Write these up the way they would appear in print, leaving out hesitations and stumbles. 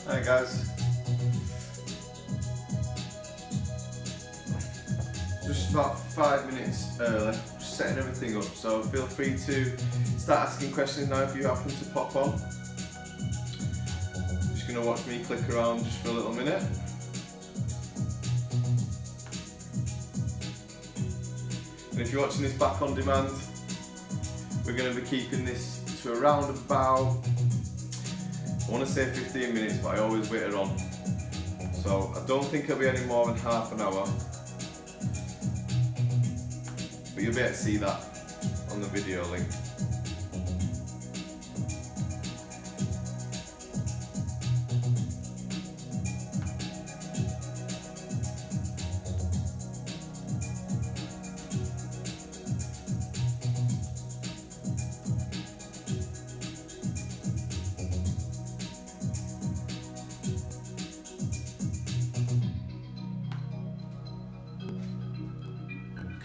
Hi guys. Just about 5 minutes early, just setting everything up, so feel free to start asking questions now if you happen to pop on. Just going to watch me click around just for a little minute. And if you're watching this back on demand, we're going to be keeping this to around about, I want to say 15 minutes, but I always wait it on. So I don't think it'll be any more than half an hour. But you'll be able to see that on the video link.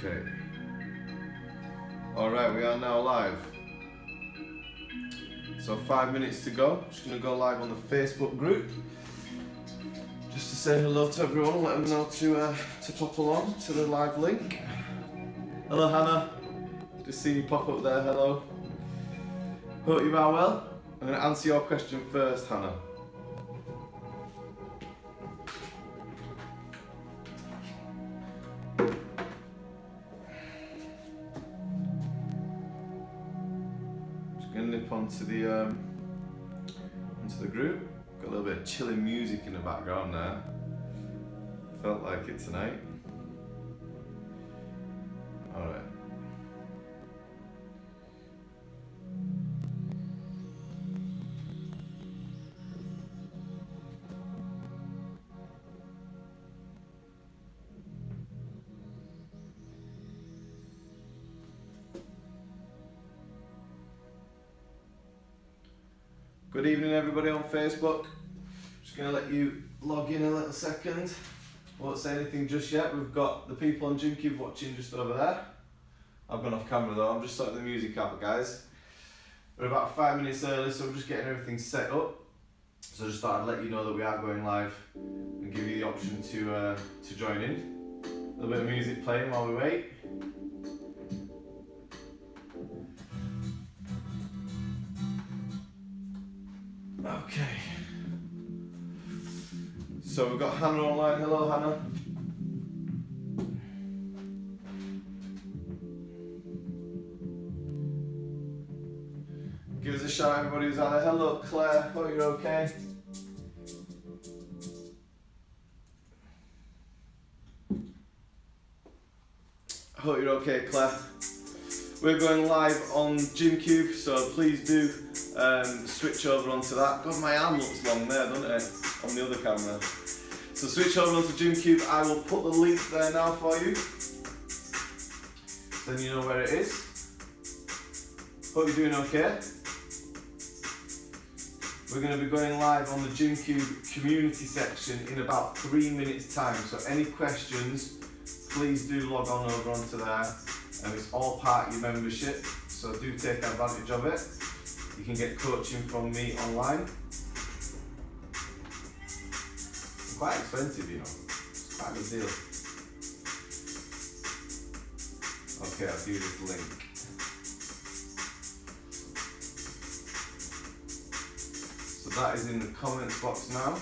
Okay. Alright, we are now live. So 5 minutes to go. Just going to go live on the Facebook group. Just to say hello to everyone, let them know to pop along to the live link. Hello Hannah. Just seen you pop up there, hello. Hope you are well. I'm going to answer your question first, Hannah. Nip onto the group. Got a little bit of chilling music in the background there. Felt like it tonight. All right. Good evening everybody on Facebook. Just going to let you log in a little second. Won't say anything just yet. We've got the people on GymCube watching just over there. I've gone off camera though, I'm just sorting the music out guys. We're about 5 minutes early, so we're just getting everything set up. So I just thought I'd let you know that we are going live and give you the option to join in. A little bit of music playing while we wait. Okay, so we've got Hannah online. Hello Hannah. Give us a shout everybody who's out there. Hello Claire, hope you're okay. Hope you're okay Claire. We're going live on GymCube, so please do switch over onto that. God, my arm looks long there, doesn't it? On the other camera. So switch over onto GymCube. I will put the link there now for you. Then you know where it is. Hope you're doing okay. We're going to be going live on the GymCube community section in about 3 minutes time. So any questions, please do log on over onto there. It's all part of your membership, so do take advantage of it. You can get coaching from me online. It's quite expensive, you know. It's quite a good deal. Okay, I'll give you this link. So that is in the comments box now.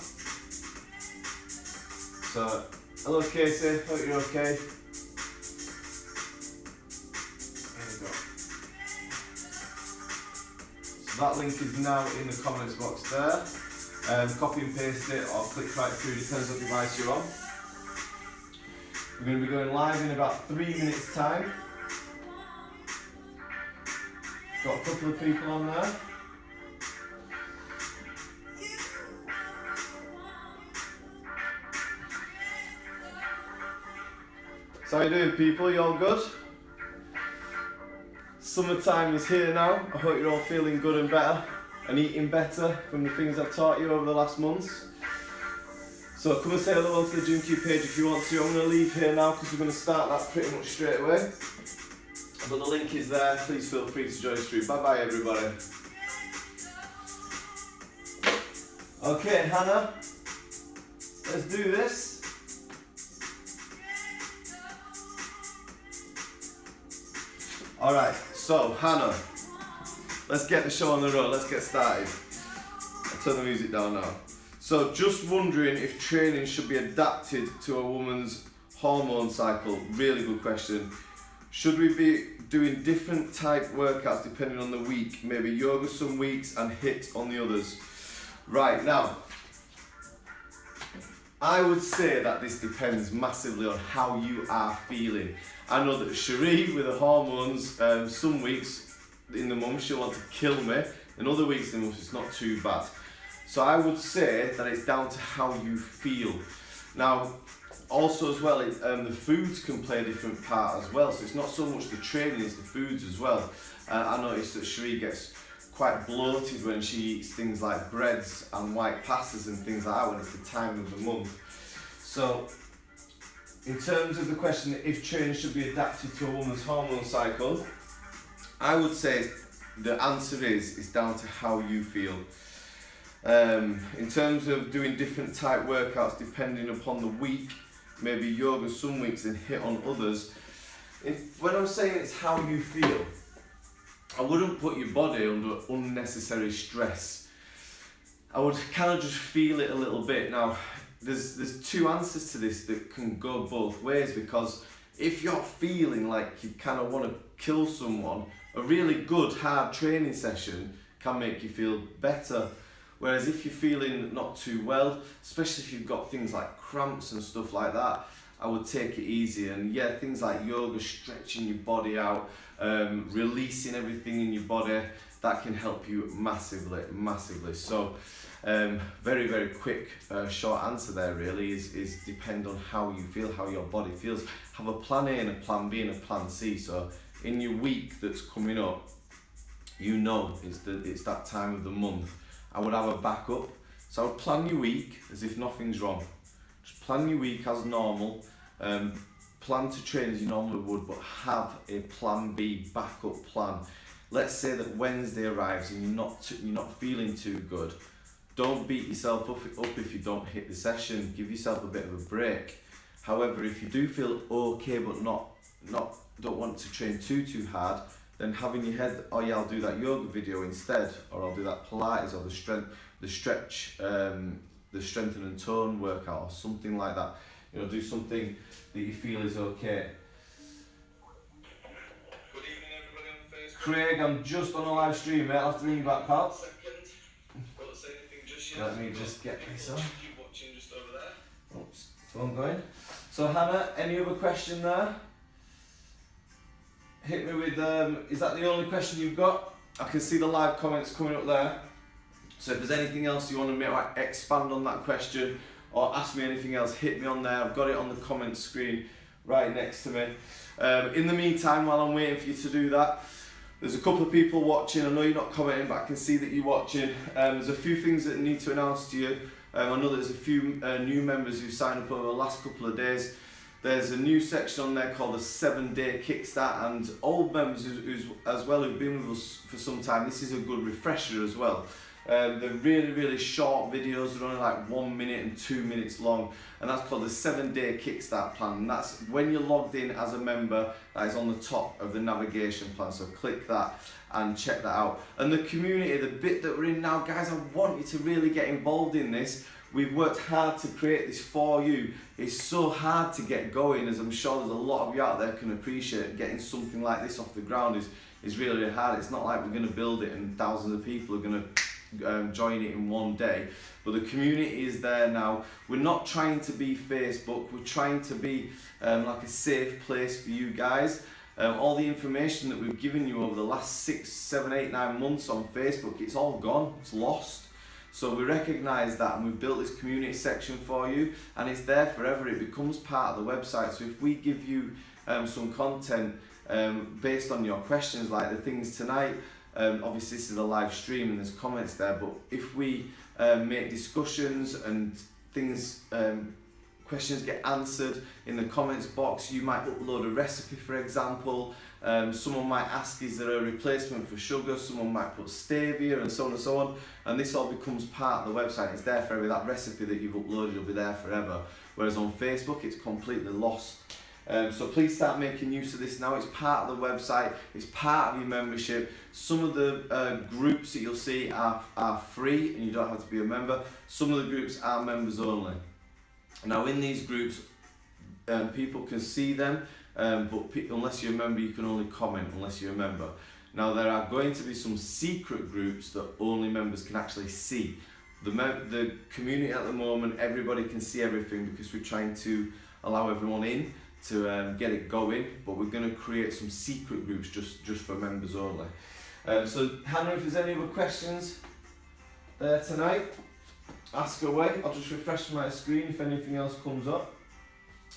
So, hello Casey, hope you're okay. That link is now in the comments box there. Copy and paste it or click right through, depends what device you're on. We're going to be going live in about 3 minutes time. Got a couple of people on there. So how you doing people, you all good? Summertime is here now. I hope you're all feeling good and better and eating better from the things I've taught you over the last months. So come and say hello onto the GymCube page if you want to. I'm going to leave here now because we're going to start that pretty much straight away. But the link is there, please feel free to join us through. Bye bye everybody. Okay, Hannah, let's do this. Alright, so Hannah, let's get the show on the road, let's get started. I'll turn the music down now. So just wondering if training should be adapted to a woman's hormone cycle. Really good question. Should we be doing different type workouts depending on the week? Maybe yoga some weeks and HIIT on the others. Right, now, I would say that this depends massively on how you are feeling. I know that Cherie, with the hormones, some weeks in the month she'll want to kill me, and other weeks in the month it's not too bad. So I would say that it's down to how you feel. Now, also as well, the foods can play a different part as well. So it's not so much the training, it's the foods as well. I noticed that Cherie gets quite bloated when she eats things like breads and white pastas and things like that when it's the time of the month. So, in terms of the question if training should be adapted to a woman's hormone cycle, I would say the answer is down to how you feel. In terms of doing different type workouts depending upon the week, maybe yoga some weeks and HIIT on others, when I'm saying it's how you feel, I wouldn't put your body under unnecessary stress. I would kind of just feel it a little bit. Now, there's two answers to this that can go both ways, because if you're feeling like you kind of want to kill someone, a really good hard training session can make you feel better. Whereas if you're feeling not too well, especially if you've got things like cramps and stuff like that, I would take it easy. And yeah, things like yoga, stretching your body out, releasing everything in your body, that can help you massively. So very, very quick, short answer there really is depend on how you feel, how your body feels. Have a plan A and a plan B and a plan C. So in your week that's coming up, you know it's that time of the month. I would have a backup. So I would plan your week as if nothing's wrong. Just plan your week as normal. Plan to train as you normally would, but have a plan B backup plan. Let's say that Wednesday arrives and you're not feeling too good. Don't beat yourself up if you don't hit the session. Give yourself a bit of a break. However, if you do feel okay but don't want to train too hard, then have in your head, oh yeah, I'll do that yoga video instead, or I'll do that Pilates or the strengthen and tone workout or something like that. You know, do something that you feel is okay. Good evening, everybody on Facebook. Craig, I'm just on a live stream, mate. I'll have to ring you back, pal. Won't say anything just yet. Let me just get this on. Keep watching just over there. Oops, phone going. So Hannah, any other question there? Hit me with, is that the only question you've got? I can see the live comments coming up there. So if there's anything else you want to make, like, expand on that question or ask me anything else, hit me on there. I've got it on the comments screen right next to me. In the meantime, while I'm waiting for you to do that, there's a couple of people watching. I know you're not commenting, but I can see that you're watching. There's a few things that I need to announce to you. I know there's a few new members who signed up over the last couple of days. There's a new section on there called the 7-day kickstart, and old members who've been with us for some time, this is a good refresher as well. They're really short videos. They're only like 1 minute and 2 minutes long, and that's called the 7-day kickstart plan. And that's when you're logged in as a member. That is on the top of the navigation plan, so click that and check that out. And the community, the bit that we're in now, guys, I want you to really get involved in this. We've worked hard to create this for you. It's so hard to get going, as I'm sure there's a lot of you out there can appreciate. Getting something like this off the ground is really hard. It's not like we're going to build it and thousands of people are going to join it in one day. But the community is there now. We're not trying to be Facebook. We're trying to be like a safe place for you guys. All the information that we've given you over the last 6, 7, 8, 9 months on Facebook, it's all gone. It's lost. So we recognise that, and we've built this community section for you, and it's there forever. It becomes part of the website. So if we give you some content based on your questions, like the things tonight, obviously this is a live stream and there's comments there, but if we make discussions and things, questions get answered in the comments box, you might upload a recipe, for example, Someone might ask, is there a replacement for sugar? Someone might put stevia and so on and so on. And this all becomes part of the website. It's there forever. That recipe that you've uploaded will be there forever. Whereas on Facebook, it's completely lost. So please start making use of this now. It's part of the website. It's part of your membership. Some of the groups that you'll see are free and you don't have to be a member. Some of the groups are members only. Now in these groups, people can see them, but unless you're a member, you can only comment unless you're a member. Now there are going to be some secret groups that only members can actually see. The community at the moment, everybody can see everything because we're trying to allow everyone in to get it going, but we're going to create some secret groups just for members only. So Hannah, if there's any other questions there tonight, ask away. I'll just refresh my screen if anything else comes up.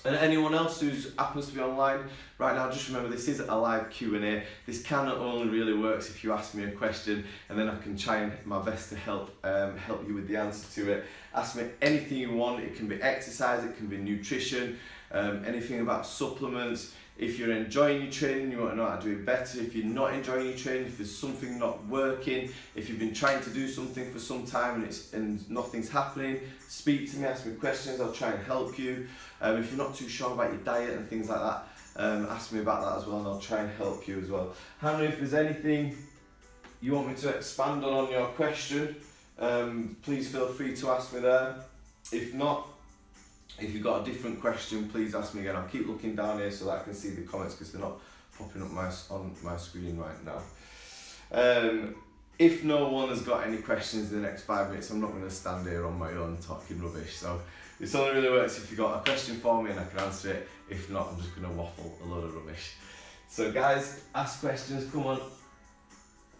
And anyone else who happens to be online right now, just remember this is a live Q&A. This cannot only really works if you ask me a question and then I can try my best to help you with the answer to it. Ask me anything you want. It can be exercise, it can be nutrition, anything about supplements. If you're enjoying your training, you want to know how to do it better. If you're not enjoying your training, if there's something not working, if you've been trying to do something for some time and nothing's happening, speak to me, ask me questions, I'll try and help you. If you're not too sure about your diet and things like that, ask me about that as well and I'll try and help you as well. Hannah, if there's anything you want me to expand on your question, please feel free to ask me there. If not, if you've got a different question, please ask me again. I'll keep looking down here so that I can see the comments because they're not popping up on my screen right now. If no one has got any questions in the next 5 minutes, I'm not going to stand here on my own talking rubbish. So this only really works if you've got a question for me and I can answer it. If not, I'm just going to waffle a load of rubbish. So guys, ask questions, come on.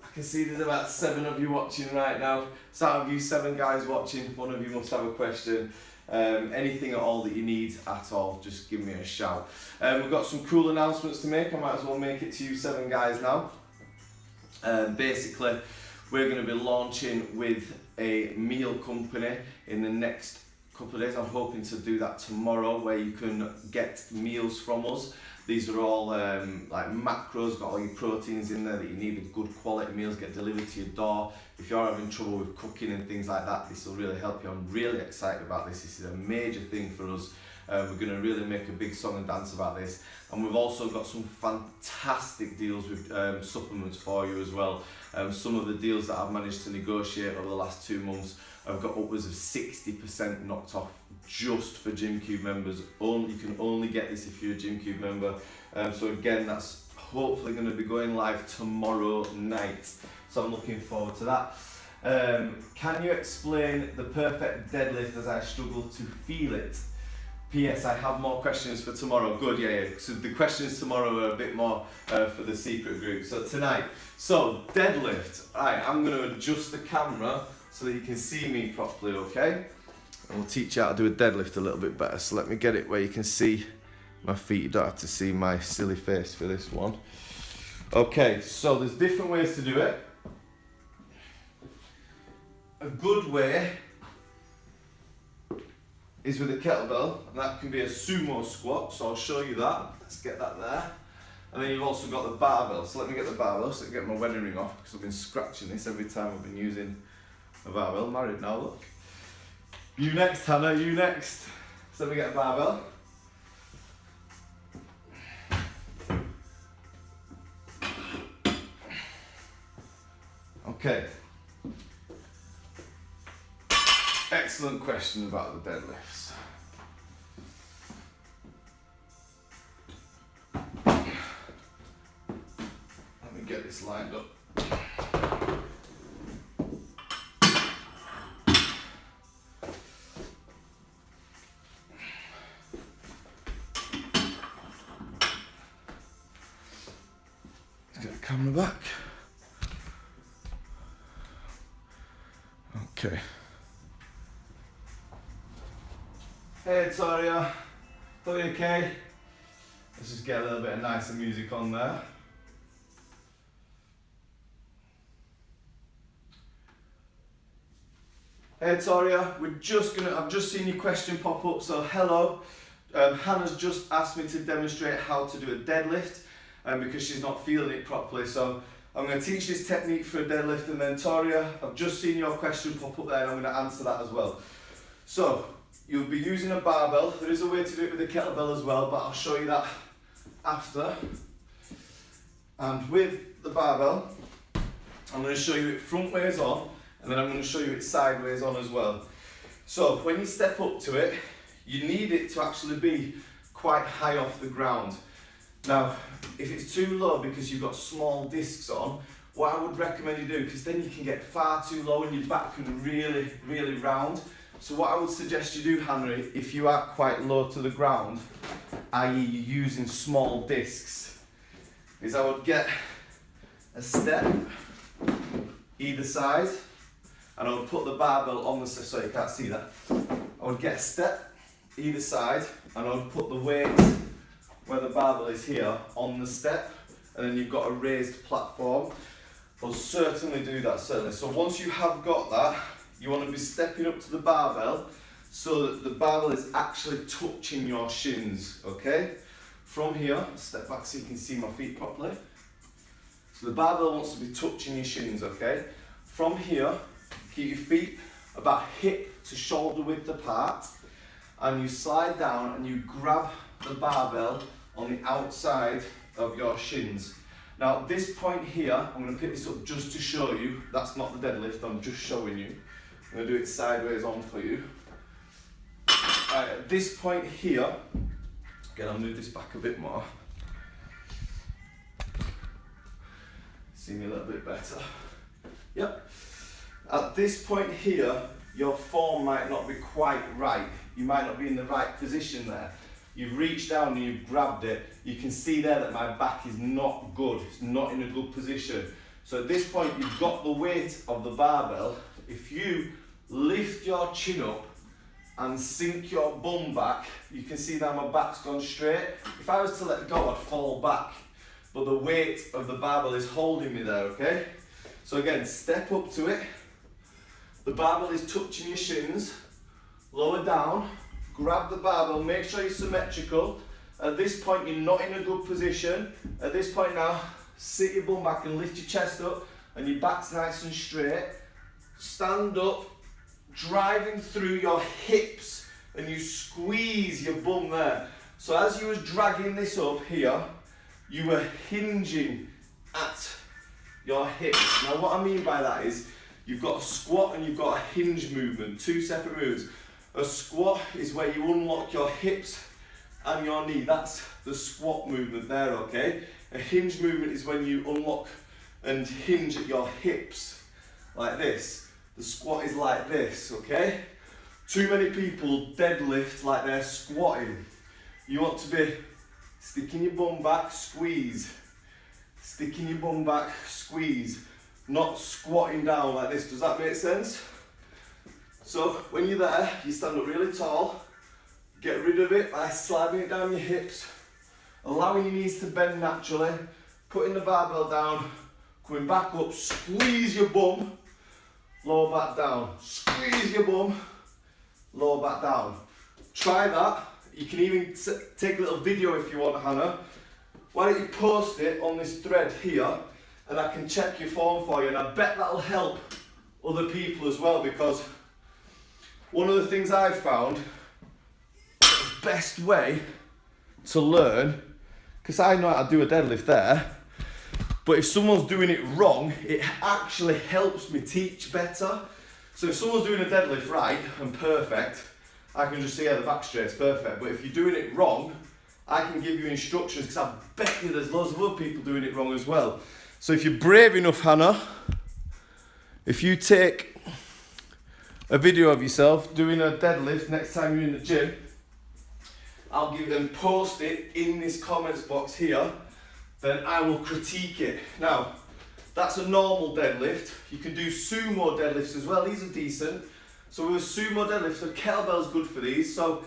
I can see there's about 7 of you watching right now. So out of you 7 guys watching, one of you must have a question. Anything at all that you need at all, just give me a shout. We've got some cool announcements to make. I might as well make it to you 7 guys now. Basically, we're going to be launching with a meal company in the next couple of days. I'm hoping to do that tomorrow, where you can get meals from us. These are all like macros, got all your proteins in there that you need. The good quality meals get delivered to your door. If you're having trouble with cooking and things like that, this will really help you. I'm really excited about this. This is a major thing for us. We're going to really make a big song and dance about this. And we've also got some fantastic deals with supplements for you as well. Some of the deals that I've managed to negotiate over the last 2 months, I've got upwards of 60% knocked off just for GymCube members. You can only get this if you're a GymCube member. So again, that's hopefully going to be going live tomorrow night. So I'm looking forward to that. Can you explain the perfect deadlift as I struggle to feel it? P.S. I have more questions for tomorrow. Good, yeah. So the questions tomorrow are a bit more for the secret group. So tonight, deadlift. Alright, I'm going to adjust the camera so that you can see me properly, okay? And we'll teach you how to do a deadlift a little bit better. So let me get it where you can see my feet. You don't have to see my silly face for this one. Okay, so there's different ways to do it. A good way is with a kettlebell, and that can be a sumo squat, so I'll show you that. Let's get that there. And then you've also got the barbell. So let me get the barbell so I can get my wedding ring off, because I've been scratching this every time I've been using a barbell. I'm married now, look. You next, Hannah, you next. So let me get a barbell. Okay. Excellent question about the deadlifts. Let me get this lined up. Let's get the camera back. Okay. Hey Toria, are you okay? Let's just get a little bit of nicer music on there. Hey Toria, I've just seen your question pop up, so hello. Hannah's just asked me to demonstrate how to do a deadlift. because she's not feeling it properly. So I'm going to teach this technique for a deadlift, and then Toria, I've just seen your question pop up there and I'm going to answer that as well. So you'll be using a barbell. There is a way to do it with a kettlebell as well, but I'll show you that after. And with the barbell, I'm going to show you it front ways on, and then I'm going to show you it sideways on as well. So when you step up to it, you need it to actually be quite high off the ground. Now, if it's too low because you've got small discs on, what I would recommend you do, because then you can get far too low and your back can really round. So what I would suggest you do, Henry, if you are quite low to the ground, i.e. you're using small discs, is I would get a step either side, and I would put the barbell on the, so you can't see that. I would get a step either side, and I would put the weight where the barbell is here on the step, and then you've got a raised platform. I'll certainly do that, certainly. So once you have got that, you want to be stepping up to the barbell so that the barbell is actually touching your shins, okay? From here, step back so you can see my feet properly. So the barbell wants to be touching your shins, okay? From here, keep your feet about hip to shoulder width apart, and you slide down and you grab the barbell on the outside of your shins. Now at this point here, I'm going to pick this up just to show you, that's not the deadlift, I'm just showing you. I'm going to do it sideways on for you. Right, at this point here, again I'll move this back a bit more. See me a little bit better. Yep. At this point here, your form might not be quite right. You might not be in the right position there. You've reached down and you've grabbed it. You can see there that my back is not good. It's not in a good position. So at this point, you've got the weight of the barbell. If you lift your chin up and sink your bum back, you can see that my back's gone straight. If I was to let go, I'd fall back. But the weight of the barbell is holding me there, okay? So again, step up to it. The barbell is touching your shins. Lower down. Grab the barbell, make sure you're symmetrical. At this point, you're not in a good position. At this point now, sit your bum back and lift your chest up, and your back's nice and straight. Stand up, driving through your hips, and you squeeze your bum there. So as you was dragging this up here, you were hinging at your hips. Now what I mean by that is, you've got a squat and you've got a hinge movement, two separate moves. A squat is where you unlock your hips and your knee. That's the squat movement there, okay? A hinge movement is when you unlock and hinge at your hips, like this. The squat is like this, okay? Too many people deadlift like they're squatting. You want to be sticking your bum back, squeeze. Sticking your bum back, squeeze. Not squatting down like this. Does that make sense? So when you're there, you stand up really tall, get rid of it by sliding it down your hips, allowing your knees to bend naturally, putting the barbell down, coming back up, squeeze your bum, lower back down, squeeze your bum, lower back down. Try that. You can even take a little video if you want, Hannah. Why don't you post it on this thread here, and I can check your form for you, and I bet that'll help other people as well, because one of the things I've found, the best way to learn, because I know how to do a deadlift there, but if someone's doing it wrong, it actually helps me teach better. So if someone's doing a deadlift right and perfect, I can just say, yeah, the back straight's perfect. But if you're doing it wrong, I can give you instructions, because I bet you there's loads of other people doing it wrong as well. So if you're brave enough, Hannah, if you take a video of yourself doing a deadlift next time you're in the gym, I'll give them, post it in this comments box here, then I will critique it. Now, that's a normal deadlift. You can do sumo deadlifts as well. These are decent. So with a sumo deadlift, the kettlebell's good for these. So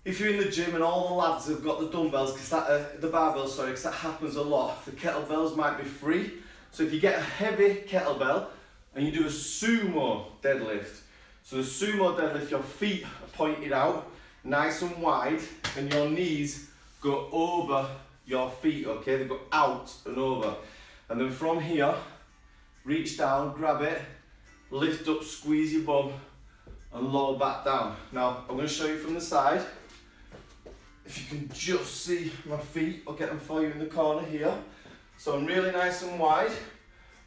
if you're in the gym and all the lads have got the dumbbells, because that the barbells, sorry, because that happens a lot, the kettlebells might be free. So if you get a heavy kettlebell and you do a sumo deadlift, so the sumo deadlift, your feet are pointed out, nice and wide, and your knees go over your feet, okay? They go out and over. And then from here, reach down, grab it, lift up, squeeze your bum, and lower back down. Now, I'm going to show you from the side. If you can just see my feet, I'll get them for you in the corner here. So I'm really nice and wide.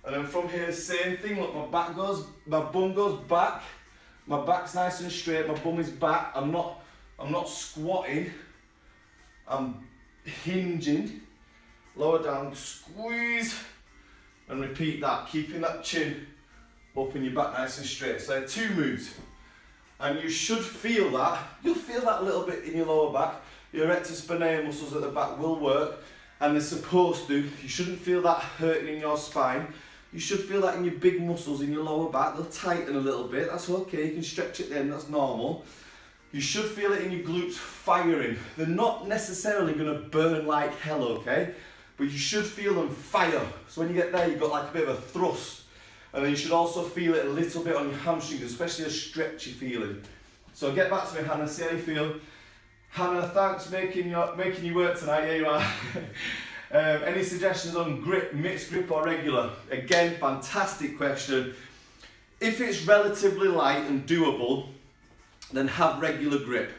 And then from here, same thing. Look, my bum goes back. My back's nice and straight. My bum is back. I'm not squatting. I'm hinging. Lower down, squeeze, and repeat that. Keeping that chin up in your back nice and straight. So 2 moves. And you should feel that. You'll feel that a little bit in your lower back. Your rectus spinae muscles at the back will work, and they're supposed to. You shouldn't feel that hurting in your spine. You should feel that in your big muscles in your lower back. They'll tighten a little bit. That's okay. You can stretch it then. That's normal. You should feel it in your glutes firing. They're not necessarily going to burn like hell, okay? But you should feel them fire. So when you get there, you've got like a bit of a thrust. And then you should also feel it a little bit on your hamstrings, especially a stretchy feeling. So get back to me, Hannah. See how you feel. Hannah, thanks making you work tonight. Here you are. Any suggestions on grip, mixed grip or regular? Again, fantastic question. If it's relatively light and doable, then have regular grip.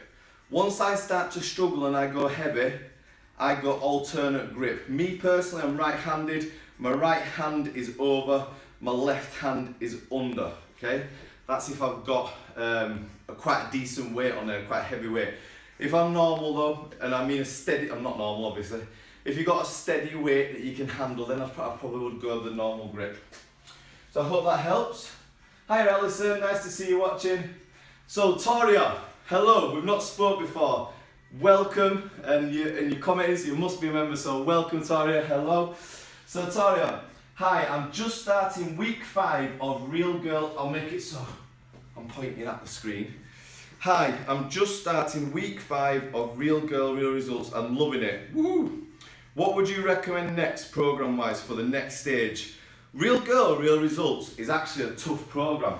Once I start to struggle and I go heavy, I go alternate grip. Me personally, I'm right-handed. My right hand is over, my left hand is under, okay? That's if I've got quite a decent weight on there, quite a heavy weight. If I'm normal though, and I mean a steady, I'm not normal obviously, if you've got a steady weight that you can handle, then I probably would go with the normal grip. So I hope that helps. Hi Alison, nice to see you watching. So Toria, hello, we've not spoke before. Welcome, and your comment is you must be a member, so welcome Toria, hello. So Toria, hi, I'm just starting week 5 of Real Girl, I'll make it so I'm pointing at the screen. Hi, I'm just starting week 5 of Real Girl, Real Results. I'm loving it. Woo! What would you recommend next program-wise for the next stage? Real Girl, Real Results is actually a tough program.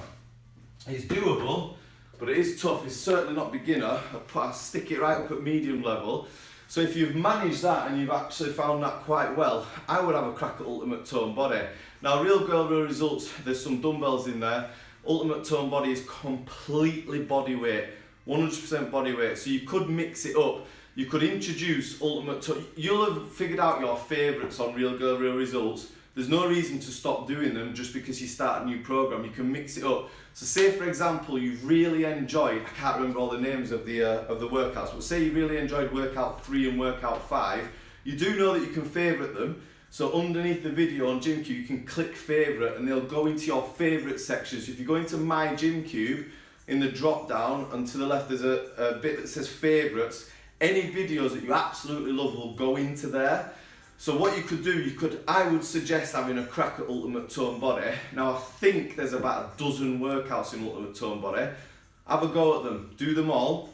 It's doable, but it is tough. It's certainly not beginner. I stick it right up at medium level. So if you've managed that and you've actually found that quite well, I would have a crack at Ultimate Tone Body. Now, Real Girl, Real Results, there's some dumbbells in there. Ultimate Tone Body is completely body weight, 100% body weight. So you could mix it up. You could introduce Ultimate Tone. You'll have figured out your favourites on Real Girl, Real Results. There's no reason to stop doing them just because you start a new program. You can mix it up. So say for example you've really enjoyed, I can't remember all the names of the workouts, but say you really enjoyed workout 3 and workout 5, you do know that you can favourite them. So underneath the video on GymCube, you can click favourite and they'll go into your favourite section. So if you go into My GymCube, in the drop down and to the left there's a bit that says favourites. Any videos that you absolutely love will go into there. So what you could do, I would suggest having a crack at Ultimate Tone Body. Now I think there's about a dozen workouts in Ultimate Tone Body. Have a go at them, do them all.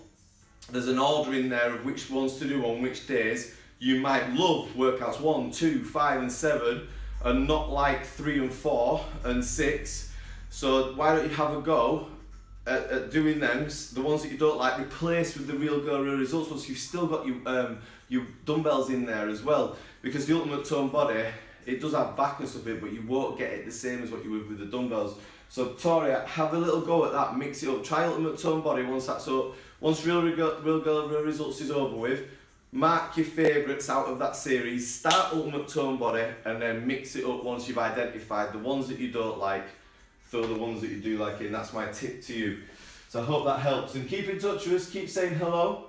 There's an order in there of which ones to do on which days. You might love workouts 1, 2, 5 and 7 and not like 3 and 4 and 6. So why don't you have a go at doing them, the ones that you don't like, replace with the Real Girl, Real Results ones. You've still got your dumbbells in there as well. Because the Ultimate Tone Body, it does have back and stuff in it, but you won't get it the same as what you would with the dumbbells. So Toria, have a little go at that, mix it up. Try Ultimate Tone Body once that's up. Once Real Girl, Real Results is over with, mark your favourites out of that series, start Ultimate Tone Body, and then mix it up once you've identified the ones that you don't like, throw the ones that you do like in. That's my tip to you. So I hope that helps. And keep in touch with us, keep saying hello.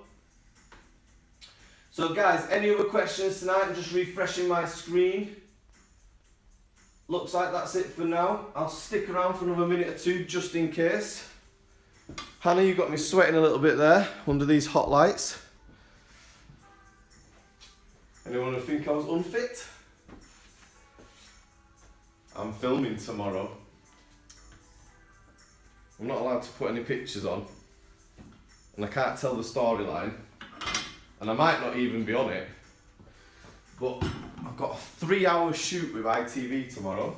So guys, any other questions tonight? I'm just refreshing my screen. Looks like that's it for now. I'll stick around for another minute or 2 just in case. Hannah, you got me sweating a little bit there under these hot lights. Anyone who think I was unfit? I'm filming tomorrow. I'm not allowed to put any pictures on. And I can't tell the storyline. And I might not even be on it, but I've got a 3-hour shoot with ITV tomorrow.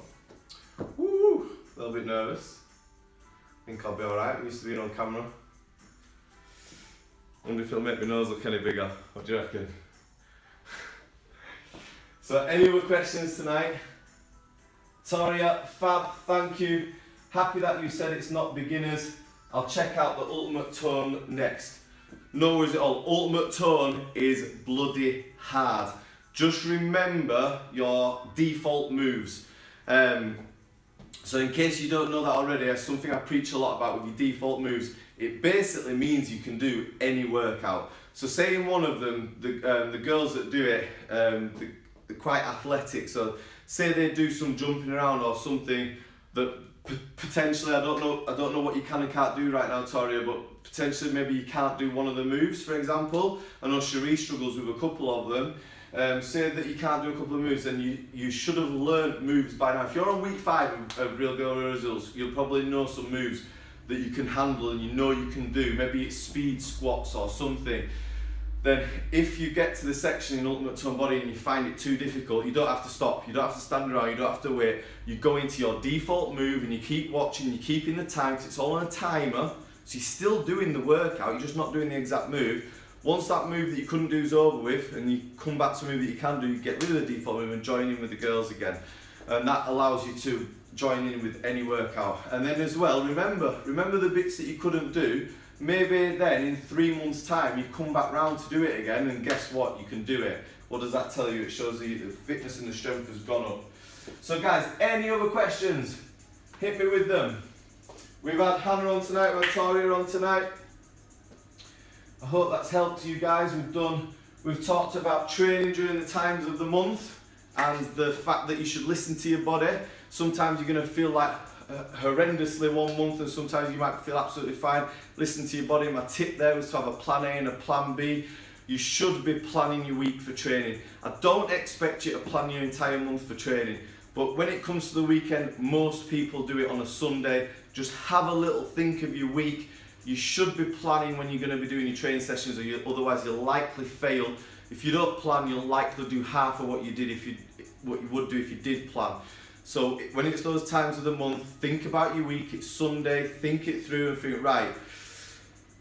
Woo! A little bit nervous. Think I'll be alright. I'm used to being on camera. Wonder if it'll make my nose look any bigger. What do you reckon? So any other questions tonight? Toria, fab, thank you. Happy that you said it's not beginners. I'll check out the ultimate tone next. No worries at all. Ultimate tone is bloody hard. Just remember your default moves. So in case you don't know that already, it's something I preach a lot about with your default moves. It basically means you can do any workout. So say in one of them, the girls that do it, they're quite athletic. So say they do some jumping around or something that potentially, I don't know what you can and can't do right now, Toria, but potentially maybe you can't do one of the moves, for example. I know Cherie struggles with a couple of them. Say that you can't do a couple of moves, then you should have learned moves by now. If you're on week 5 of Real Girl Results, you'll probably know some moves that you can handle and you know you can do. Maybe it's speed squats or something. Then if you get to the section in Ultimate Tone Body and you find it too difficult, you don't have to stop, you don't have to stand around, you don't have to wait. You go into your default move and you keep watching, you're keeping the time, because it's all on a timer. So you're still doing the workout, you're just not doing the exact move. Once that move that you couldn't do is over with and you come back to a move that you can do, you get rid of the default move and join in with the girls again. And that allows you to join in with any workout. And then as well, remember the bits that you couldn't do. Maybe then in 3 months' time you come back round to do it again, and guess what? You can do it. What does that tell you? It shows the fitness and the strength has gone up. So guys, any other questions? Hit me with them. We've had Hannah on tonight, we've had Toria on tonight. I hope that's helped you guys. We've talked about training during the times of the month and the fact that you should listen to your body. Sometimes you're going to feel like horrendously one month, and sometimes you might feel absolutely fine. Listen to your body. My tip there was to have a plan A and a plan B. You should be planning your week for training. I don't expect you to plan your entire month for training, but when it comes to the weekend, most people do it on a Sunday. Just have a little think of your week. You should be planning when you're going to be doing your training sessions, or otherwise you'll likely fail. If you don't plan, you'll likely do half of what you would do if you did plan. So when it's those times of the month, think about your week. It's Sunday, think it through and think, right,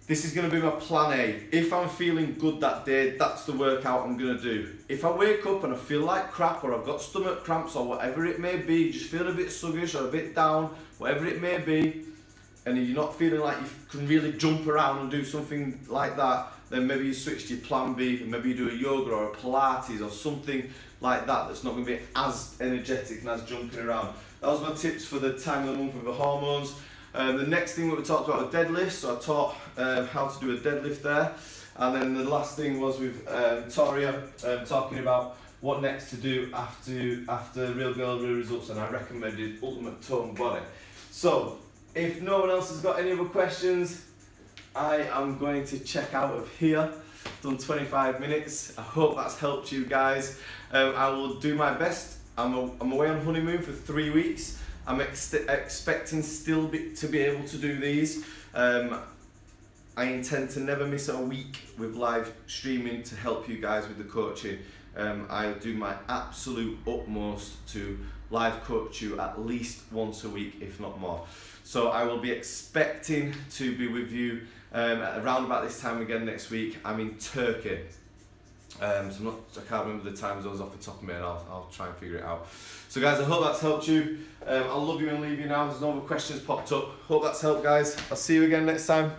this is going to be my plan A. If I'm feeling good that day, that's the workout I'm going to do. If I wake up and I feel like crap, or I've got stomach cramps, or whatever it may be, just feel a bit sluggish or a bit down, whatever it may be, and you're not feeling like you can really jump around and do something like that, then maybe you switch to your plan B, and maybe you do a yoga or a Pilates or something like that that's not going to be as energetic and as jumping around. That was my tips for the time of the month with the hormones. The next thing that we talked about was deadlifts, so I taught how to do a deadlift there. And then the last thing was with Toria talking about what next to do after Real Girl Real Results, and I recommended Ultimate Tone Body. So if no one else has got any other questions, I am going to check out of here. Done 25 minutes. I hope that's helped you guys. I will do my best. I'm away on honeymoon for 3 weeks. I'm expecting still to be able to do these. I intend to never miss a week with live streaming to help you guys with the coaching. I'll do my absolute utmost to live coach you at least once a week, if not more. So I will be expecting to be with you around about this time again next week. I'm in Turkey. So I can't remember the time zones off the top of my head. I'll try and figure it out. So guys, I hope that's helped you. I'll love you and leave you now. There's no other questions popped up. Hope that's helped, guys. I'll see you again next time.